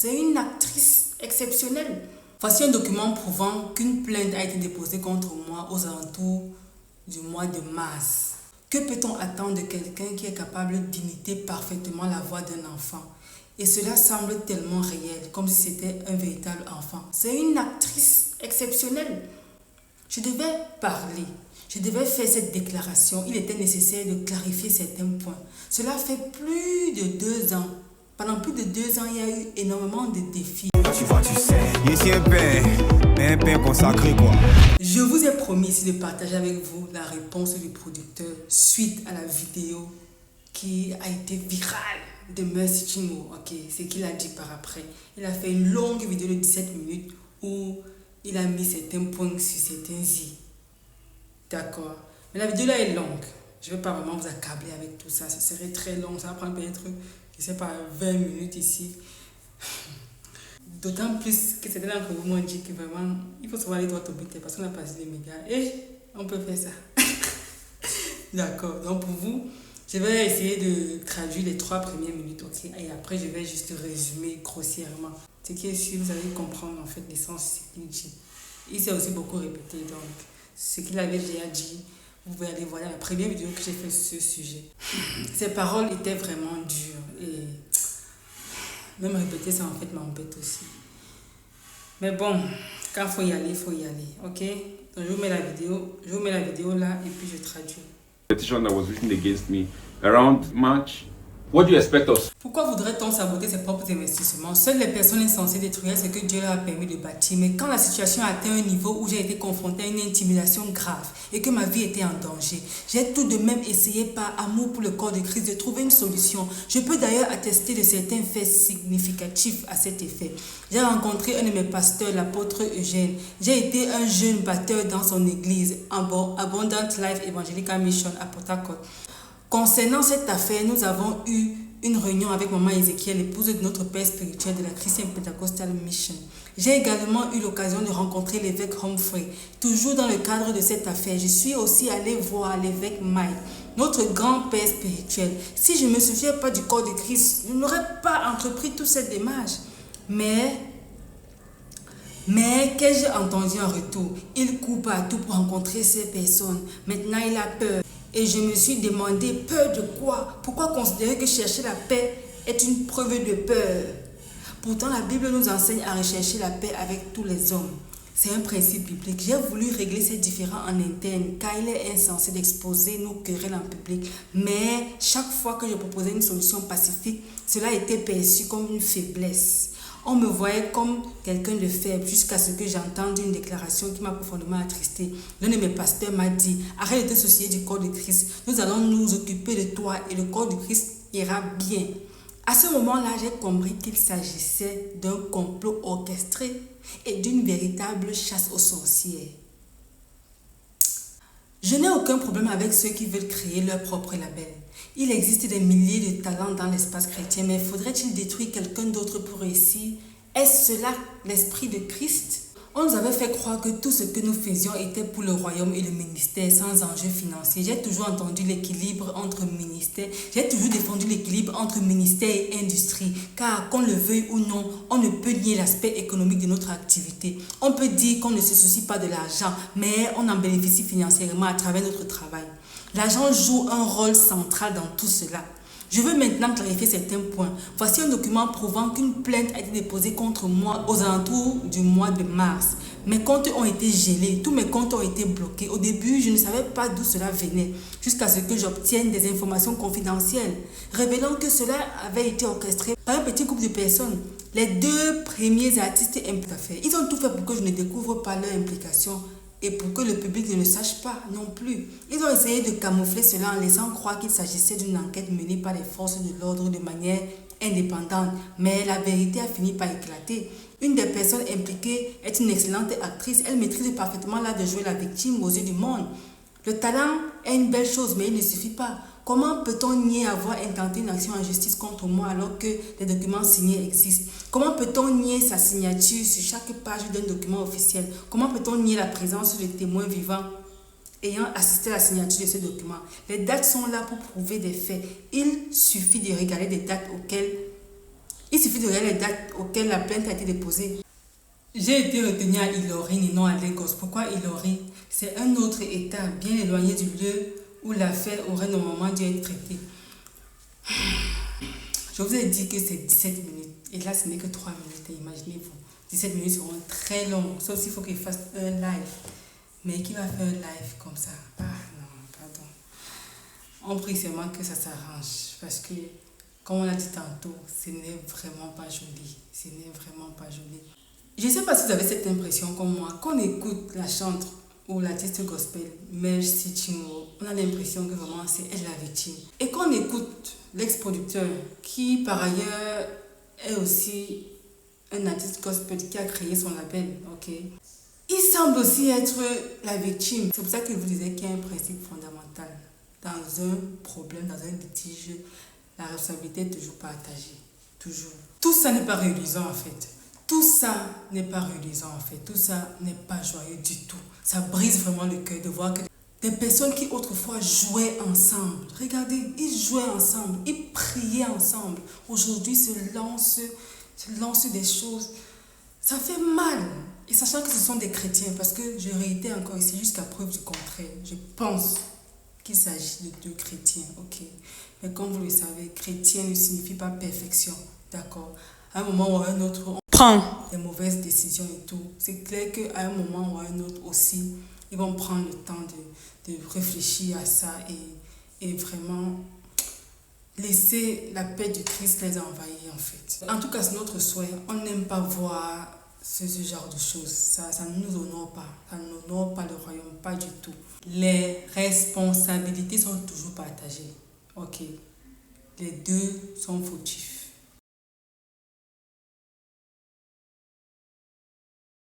C'est une actrice exceptionnelle. Voici un document prouvant qu'une plainte a été déposée contre moi aux alentours du mois de mars. Que peut-on attendre de quelqu'un qui est capable d'imiter parfaitement la voix d'un enfant? Et cela semble tellement réel, comme si c'était un véritable enfant. C'est une actrice exceptionnelle. Je devais parler, je devais faire cette déclaration. Il était nécessaire de clarifier certains points. Cela fait plus de 2 ans. Pendant plus de 2 ans, il y a eu énormément de défis. Tu vois, tu sais, ici un pain consacré quoi. Je vous ai promis ici de partager avec vous la réponse du producteur suite à la vidéo qui a été virale de Mercy Chinwo. Ok, c'est qu'il a dit par après. Il a fait une longue vidéo de 17 minutes où il a mis certains points sur certains i. D'accord. Mais la vidéo là est longue. Je ne vais pas vraiment vous accabler avec tout ça. Ce serait très long. Ça va prendre peut-être, je ne sais pas, 20 minutes ici. D'autant plus que certains d'entre vous m'ont dit que vraiment, il faut savoir aller droit au but parce qu'on a passé les médias. Et on peut faire ça. D'accord. Donc pour vous, je vais essayer de traduire les 3 premières minutes. Ok. Et après, je vais juste résumer grossièrement. Ce qui est sûr, vous allez comprendre en fait l'essence de ce qu'il dit. Il s'est aussi beaucoup répété. Donc, ce qu'il avait déjà dit, vous pouvez aller voir la première vidéo que j'ai fait sur ce sujet. Ces paroles étaient vraiment dures. Et même répéter ça en fait m'embête aussi. Mais bon, quand il faut y aller, il faut y aller. Ok? Donc je vous mets la vidéo là et puis je traduis. Petition that was written against me around March. What do you expect us? Pourquoi voudrait-on saboter ses propres investissements? Seules les personnes insensées détruiraient ce que Dieu leur a permis de bâtir. Mais quand la situation a atteint un niveau où j'ai été confronté à une intimidation grave et que ma vie était en danger, j'ai tout de même essayé par amour pour le corps de Christ de trouver une solution. Je peux d'ailleurs attester de certains faits significatifs à cet effet. J'ai rencontré un de mes pasteurs, l'apôtre Eugène. J'ai été un jeune batteur dans son église, Abundant Life Evangelical Mission à Port Harcourt. Concernant cette affaire, nous avons eu une réunion avec maman Ézéchiel, l'épouse de notre père spirituel de la Christian Pentecostal Mission. J'ai également eu l'occasion de rencontrer l'évêque Humphrey. Toujours dans le cadre de cette affaire, je suis aussi allée voir l'évêque Mike, notre grand-père spirituel. Si je ne me souviens pas du corps de Christ, je n'aurais pas entrepris toute cette démarche. Mais qu'ai-je entendu en retour? Il court partout pour rencontrer ces personnes. Maintenant, il a peur. Et je me suis demandé, peur de quoi? Pourquoi considérer que chercher la paix est une preuve de peur? Pourtant, la Bible nous enseigne à rechercher la paix avec tous les hommes. C'est un principe biblique. J'ai voulu régler ces différends en interne car il est insensé d'exposer nos querelles en public. Mais chaque fois que je proposais une solution pacifique, cela était perçu comme une faiblesse. On me voyait comme quelqu'un de faible jusqu'à ce que j'entende une déclaration qui m'a profondément attristé. L'un de mes pasteurs m'a dit, arrête de te soucier du corps de Christ. Nous allons nous occuper de toi et le corps de Christ ira bien. À ce moment-là, j'ai compris qu'il s'agissait d'un complot orchestré et d'une véritable chasse aux sorcières. Je n'ai aucun problème avec ceux qui veulent créer leur propre label. Il existe des milliers de talents dans l'espace chrétien, mais faudrait-il détruire quelqu'un d'autre pour réussir? Est-ce cela l'esprit de Christ? On nous avait fait croire que tout ce que nous faisions était pour le royaume et le ministère sans enjeu financier. J'ai toujours entendu l'équilibre entre ministère. J'ai toujours défendu l'équilibre entre ministère et industrie. Car qu'on le veuille ou non, on ne peut nier l'aspect économique de notre activité. On peut dire qu'on ne se soucie pas de l'argent, mais on en bénéficie financièrement à travers notre travail. L'argent joue un rôle central dans tout cela. Je veux maintenant clarifier certains points. Voici un document prouvant qu'une plainte a été déposée contre moi aux alentours du mois de mars. Mes comptes ont été gelés, tous mes comptes ont été bloqués. Au début, je ne savais pas d'où cela venait, jusqu'à ce que j'obtienne des informations confidentielles, révélant que cela avait été orchestré par un petit groupe de personnes. Les 2 premiers artistes impliqués, ils ont tout fait pour que je ne découvre pas leur implication. Et pour que le public ne le sache pas non plus. Ils ont essayé de camoufler cela en laissant croire qu'il s'agissait d'une enquête menée par les forces de l'ordre de manière indépendante. Mais la vérité a fini par éclater. Une des personnes impliquées est une excellente actrice. Elle maîtrise parfaitement l'art de jouer la victime aux yeux du monde. Le talent est une belle chose, mais il ne suffit pas. Comment peut-on nier avoir intenté une action en justice contre moi alors que les documents signés existent? Comment peut-on nier sa signature sur chaque page d'un document officiel? Comment peut-on nier la présence de témoins vivants ayant assisté à la signature de ce document? Les dates sont là pour prouver des faits. Il suffit de regarder des dates auxquelles Il suffit de regarder les dates auxquelles la plainte a été déposée. J'ai été retenue à Ilorin et non à Lagos. Pourquoi Ilorin? C'est un autre état bien éloigné du lieu où l'affaire aurait normalement dû être traitée. Je vous ai dit que c'est 17 minutes. Et là, ce n'est que 3 minutes. Imaginez-vous. 17 minutes seront très longues. Sauf s'il faut qu'il fasse un live. Mais qui va faire un live comme ça? Ah non, pardon. On prie seulement que ça s'arrange. Parce que, comme on l'a dit tantôt, ce n'est vraiment pas joli. Ce n'est vraiment pas joli. Je ne sais pas si vous avez cette impression comme moi. Quand on écoute la chanteuse ou l'artiste gospel, Mercy Chinwo, on a l'impression que vraiment c'est elle la victime. Et quand on écoute l'ex-producteur, qui par ailleurs est aussi un artiste gospel qui a créé son label, ok, il semble aussi être la victime. C'est pour ça que je vous disais qu'il y a un principe fondamental. Dans un problème, dans un litige, la responsabilité est toujours partagée. Toujours. Tout ça n'est pas réalisant en fait. Tout ça n'est pas réalisant en fait. Tout ça n'est pas joyeux du tout. Ça brise vraiment le cœur de voir que des personnes qui autrefois jouaient ensemble, regardez, ils jouaient ensemble, ils priaient ensemble. Aujourd'hui, se lancent des choses. Ça fait mal. Et sachant que ce sont des chrétiens, parce que je réitère encore ici jusqu'à preuve du contraire, je pense qu'il s'agit de 2 chrétiens, ok. Mais comme vous le savez, chrétien ne signifie pas perfection, d'accord. À un moment ou à un autre, on prend des mauvaises décisions et tout. C'est clair qu'à un moment ou à un autre aussi, ils vont prendre le temps de réfléchir à ça et vraiment laisser la paix du Christ les envahir en fait. En tout cas, c'est notre souhait. On n'aime pas voir ce genre de choses. Ça ne nous honore pas. Ça n'honore pas le royaume, pas du tout. Les responsabilités sont toujours partagées. Ok. Les deux sont fautifs.